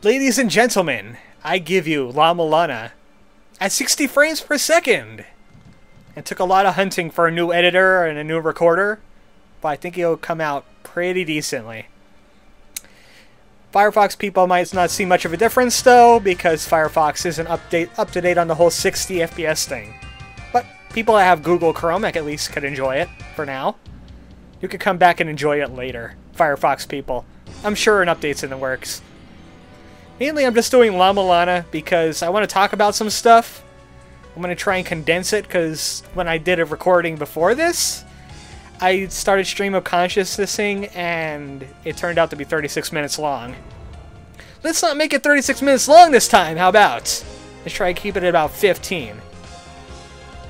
Ladies and gentlemen, I give you Llama Lana at 60 frames per second. It took a lot of hunting for a new editor and a new recorder, but I think it'll come out pretty decently. Firefox people might not see much of a difference though, because Firefox isn't up to date on the whole 60 FPS thing. But people that have Google Chrome at least could enjoy it for now. You could come back and enjoy it later, Firefox people. I'm sure an update's in the works. Mainly I'm just doing Llama Lana because I want to talk about some stuff. I'm going to try and condense it because when I did a recording before this, I started stream of consciousnessing and it turned out to be 36 minutes long. Let's not make it 36 minutes long this time, how about? Let's try to keep it at about 15.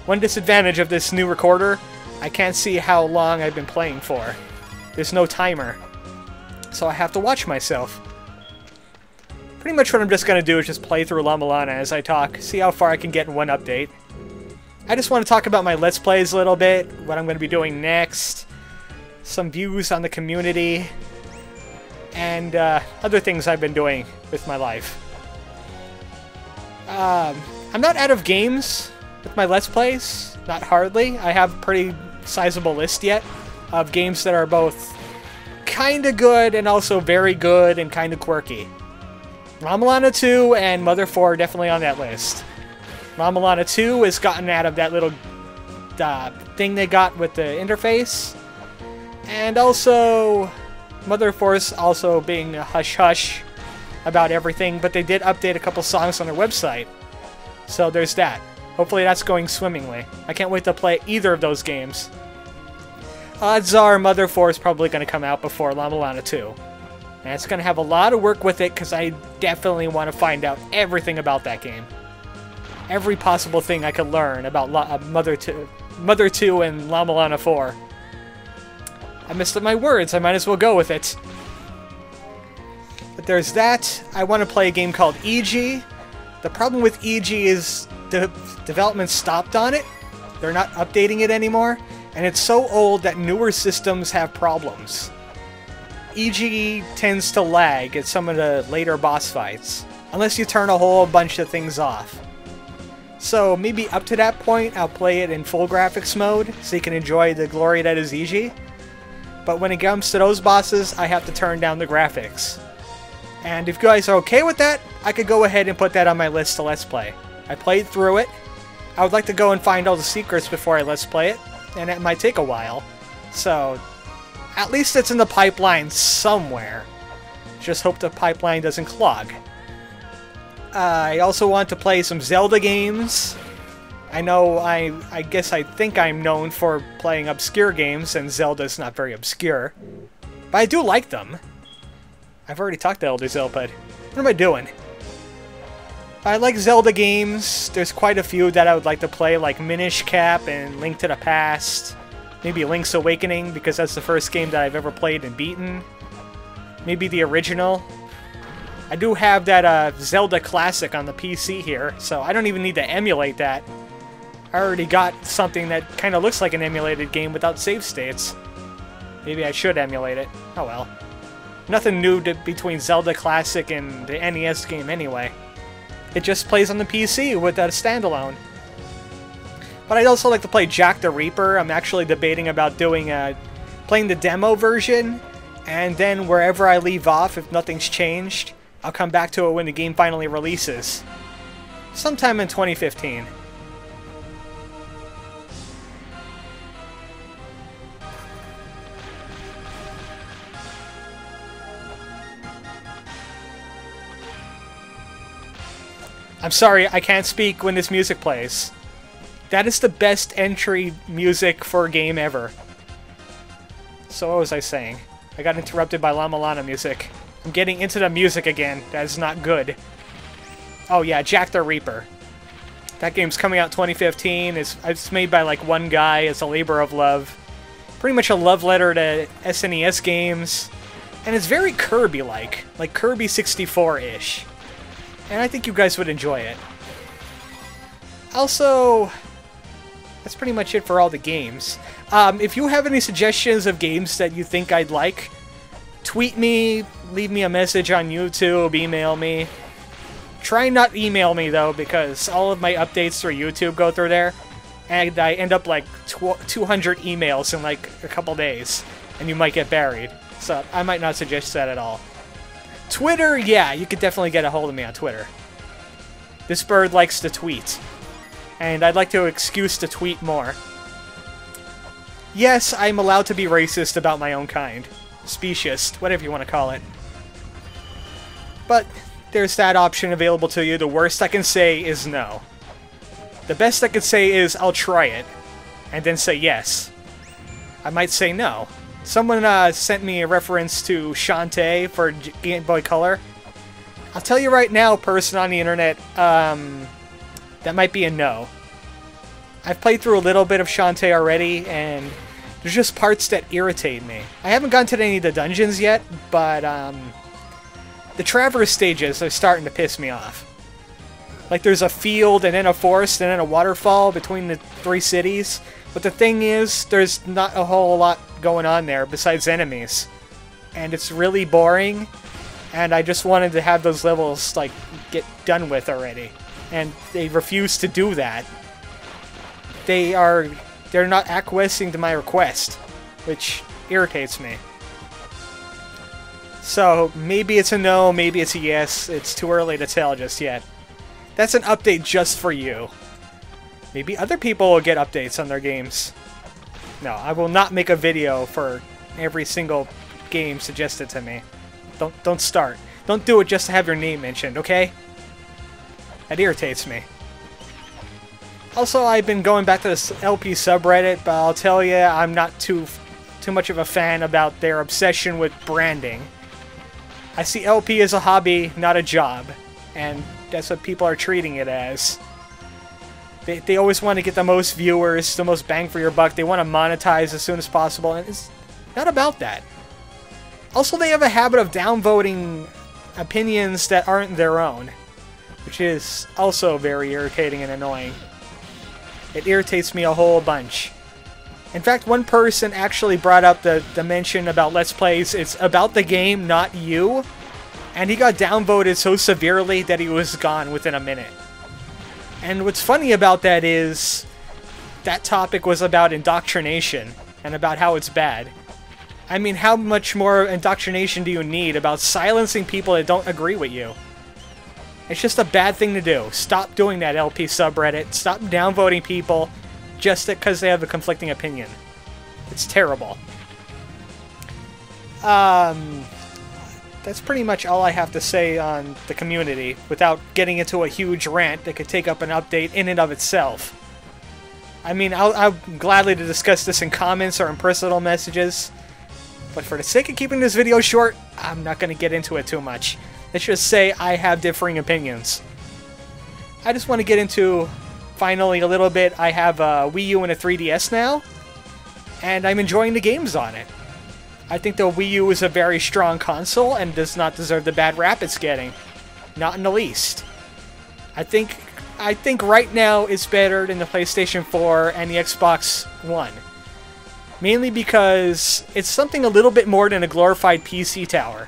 One disadvantage of this new recorder, I can't see how long I've been playing for. There's no timer, so I have to watch myself. Pretty much what I'm just going to do is just play through Llama Lana as I talk, see how far I can get in one update. I just want to talk about my Let's Plays a little bit, what I'm going to be doing next, some views on the community, and other things I've been doing with my life. I'm not out of games with my Let's Plays, not hardly. I have a pretty sizable list yet of games that are both kinda good and also very good and kinda quirky. Llama Lana 2 and Mother 4 are definitely on that list. Llama Lana 2 has gotten out of that little thing they got with the interface. And also, Mother 4's also being a hush-hush about everything, but they did update a couple songs on their website. So there's that. Hopefully that's going swimmingly. I can't wait to play either of those games. Odds are Mother 4 is probably going to come out before Llama Lana 2. And it's going to have a lot of work with it because I definitely want to find out everything about that game. Every possible thing I could learn about Mother 2 and Llama Lana 4. I messed up my words, I might as well go with it. But there's that. I want to play a game called EG. The problem with EG is the development stopped on it. They're not updating it anymore. And it's so old that newer systems have problems. EG tends to lag at some of the later boss fights, unless you turn a whole bunch of things off. So maybe up to that point, I'll play it in full graphics mode, so you can enjoy the glory that is EG. But when it comes to those bosses, I have to turn down the graphics. And if you guys are okay with that, I could go ahead and put that on my list to Let's Play. I played through it. I would like to go and find all the secrets before I Let's Play it, and it might take a while. So at least it's in the pipeline somewhere. Just hope the pipeline doesn't clog. I also want to play some Zelda games. I know I think I'm known for playing obscure games, and Zelda's not very obscure. But I do like them. I've already talked to Elder Zelda. What am I doing? I like Zelda games. There's quite a few that I would like to play, like Minish Cap and Link to the Past. Maybe Link's Awakening, because that's the first game that I've ever played and beaten. Maybe the original. I do have that Zelda Classic on the PC here, so I don't even need to emulate that. I already got something that kind of looks like an emulated game without save states. Maybe I should emulate it. Oh well. Nothing new between Zelda Classic and the NES game anyway. It just plays on the PC with a standalone. But I'd also like to play Jack the Reaper. I'm actually debating about doing playing the demo version, and then wherever I leave off, if nothing's changed, I'll come back to it when the game finally releases. Sometime in 2015. I'm sorry, I can't speak when this music plays. That is the best entry music for a game ever. So what was I saying? I got interrupted by Llama Lana music. I'm getting into the music again. That is not good. Oh yeah, Jack the Reaper. That game's coming out 2015. It's made by like one guy. It's a labor of love. Pretty much a love letter to SNES games. And it's very Kirby-like. Like Kirby 64-ish. And I think you guys would enjoy it. Also, that's pretty much it for all the games. If you have any suggestions of games that you think I'd like, Tweet me, leave me a message on YouTube, email me. Try not email me though, because all of my updates through YouTube go through there, and I end up like 200 emails in like a couple days, and you might get buried. So I might not suggest that at all. Twitter, yeah, you could definitely get a hold of me on Twitter. This bird likes to tweet, and I'd like to excuse to tweet more. Yes, I'm allowed to be racist about my own kind. Speciest, whatever you want to call it. But there's that option available to you. The worst I can say is no. The best I can say is I'll try it, and then say yes. I might say no. Someone sent me a reference to Shantae for Game Boy Color. I'll tell you right now, person on the internet, that might be a no. I've played through a little bit of Shantae already, and there's just parts that irritate me. I haven't gone to any of the dungeons yet, but the traverse stages are starting to piss me off. Like there's a field, and then a forest, and then a waterfall between the 3 cities. But the thing is, there's not a whole lot going on there besides enemies. And it's really boring, and I just wanted to have those levels, like, get done with already. And they refuse to do that. They're not acquiescing to my request, which irritates me. So, maybe it's a no, maybe it's a yes. It's too early to tell just yet. That's an update just for you. Maybe other people will get updates on their games. No, I will not make a video for every single game suggested to me. Don't start. Don't do it just to have your name mentioned, okay? That irritates me. Also, I've been going back to this LP subreddit, but I'll tell you, I'm not too much of a fan about their obsession with branding. I see LP as a hobby, not a job, and that's what people are treating it as. They always want to get the most viewers, the most bang for your buck. They want to monetize as soon as possible, and it's not about that. Also, they have a habit of downvoting opinions that aren't their own, which is also very irritating and annoying. It irritates me a whole bunch. In fact, one person actually brought up the mention about Let's Plays. It's about the game, not you. And he got downvoted so severely that he was gone within a minute. And what's funny about that is that topic was about indoctrination and about how it's bad. I mean, how much more indoctrination do you need about silencing people that don't agree with you? It's just a bad thing to do. Stop doing that, LP subreddit. Stop downvoting people just because they have a conflicting opinion. It's terrible. That's pretty much all I have to say on the community without getting into a huge rant that could take up an update in and of itself. I mean, I'm gladly to discuss this in comments or in personal messages, but for the sake of keeping this video short, I'm not going to get into it too much. Let's just say I have differing opinions. I just want to get into, finally, a little bit. I have a Wii U and a 3DS now, and I'm enjoying the games on it. I think the Wii U is a very strong console and does not deserve the bad rap it's getting. Not in the least. I think right now it's better than the PlayStation 4 and the Xbox One. Mainly because it's something a little bit more than a glorified PC tower.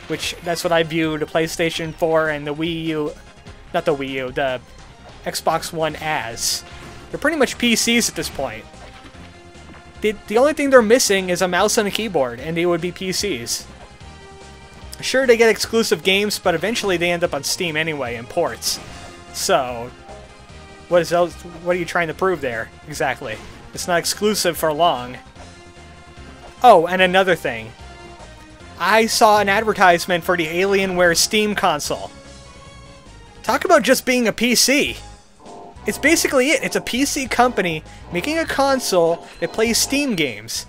Which, that's what I view the PlayStation 4 and the Wii U... Not the Wii U, the Xbox One as. They're pretty much PCs at this point. The only thing they're missing is a mouse and a keyboard, and they would be PCs. Sure, they get exclusive games, but eventually they end up on Steam anyway, in ports. So, what are you trying to prove there, exactly? It's not exclusive for long. Oh, and another thing. I saw an advertisement for the Alienware Steam console. Talk about just being a PC! It's basically it. It's a PC company making a console that plays Steam games.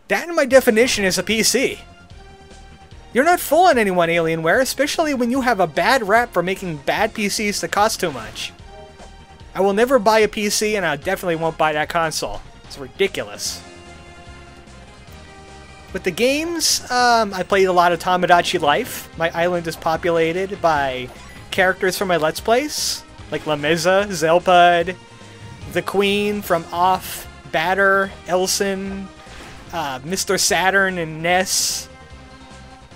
That, in my definition, is a PC. You're not fooling anyone, Alienware, especially when you have a bad rap for making bad PCs that cost too much. I will never buy a PC, and I definitely won't buy that console. It's ridiculous. With the games, I played a lot of Tomodachi Life. My island is populated by characters from my Let's Plays. Like Lameza, Zelpud, the Queen from Off, Batter, Elson, Mr. Saturn and Ness.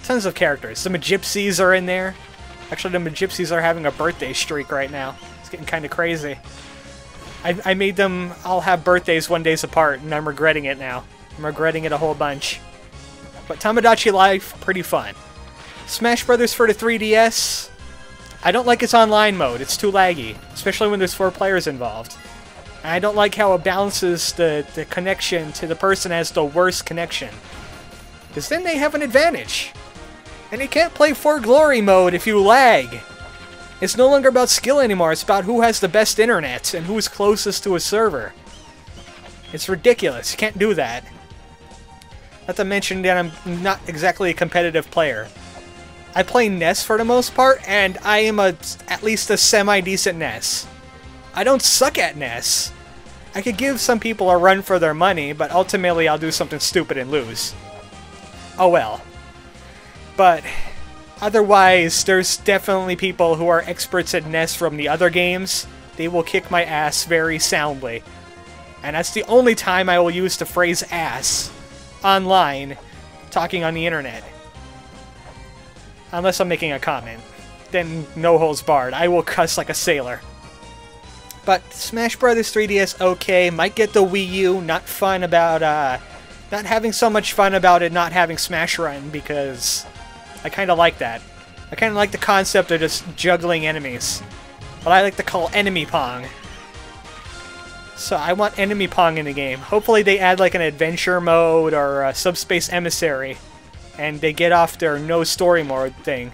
Tons of characters. The Magypsies are in there. Actually, the Magypsies are having a birthday streak right now. It's getting kind of crazy. I made them all have birthdays 1 day apart, and I'm regretting it now. I'm regretting it a whole bunch. But Tomodachi Life, pretty fun. Smash Brothers for the 3DS. I don't like its online mode. It's too laggy, especially when there's 4 players involved. And I don't like how it balances the connection to the person that has the worst connection. Because then they have an advantage. And you can't play For Glory mode if you lag. It's no longer about skill anymore. It's about who has the best internet and who's closest to a server. It's ridiculous. You can't do that. Not to mention that I'm not exactly a competitive player. I play NES for the most part, and I am at least a semi-decent NES. I don't suck at NES. I could give some people a run for their money, but ultimately I'll do something stupid and lose. Oh well. But otherwise, there's definitely people who are experts at NES from the other games. They will kick my ass very soundly. And that's the only time I will use the phrase ass online, talking on the internet. Unless I'm making a comment. Then no holds barred. I will cuss like a sailor. But Smash Brothers 3DS, okay. Might get the Wii U. Not fun about, not having so much fun about it not having Smash Run, because I kind of like that. I kind of like the concept of just juggling enemies. What I like to call enemy pong. So I want enemy pong in the game. Hopefully they add like an adventure mode or a Subspace Emissary. And they get off their no story mode thing.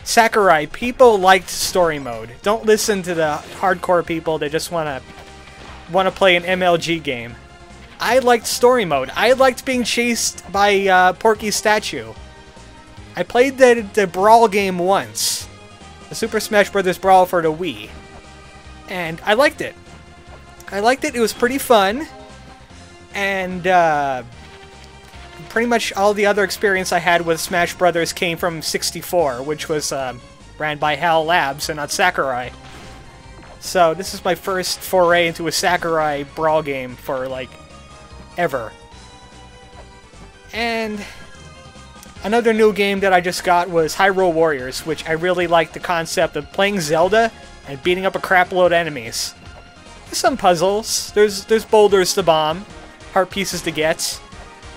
Sakurai, people liked story mode. Don't listen to the hardcore people that just want to play an MLG game. I liked story mode. I liked being chased by Porky's statue. I played the Brawl game once. The Super Smash Bros. Brawl for the Wii. And I liked it. I liked it. It was pretty fun. And pretty much all the other experience I had with Smash Brothers came from 64, which was ran by HAL Labs and not Sakurai. So this is my first foray into a Sakurai Brawl game for, like, ever. And another new game that I just got was Hyrule Warriors, which I really like the concept of playing Zelda and beating up a crap load of enemies. There's some puzzles. There's boulders to bomb, heart pieces to get.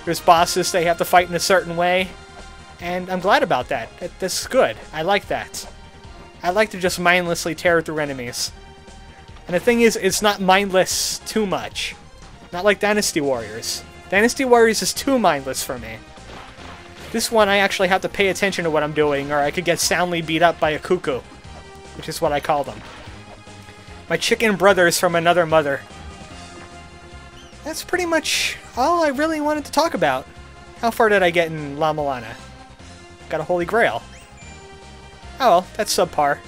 There's bosses they have to fight in a certain way. And I'm glad about that. That's good. I like that. I like to just mindlessly tear through enemies. And the thing is, it's not mindless too much. Not like Dynasty Warriors. Dynasty Warriors is too mindless for me. This one I actually have to pay attention to what I'm doing, or I could get soundly beat up by a cuckoo. Which is what I call them. My chicken brothers from another mother. That's pretty much all I really wanted to talk about. How far did I get in La Milana? Got a Holy Grail. Oh well, that's subpar.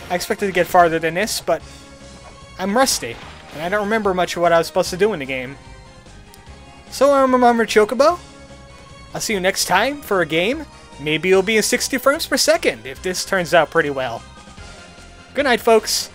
I expected to get farther than this, but I'm rusty, and I don't remember much of what I was supposed to do in the game. So I'm ArmoredChocobo. I'll see you next time for a game. Maybe it'll be in 60 frames per second if this turns out pretty well. Good night, folks.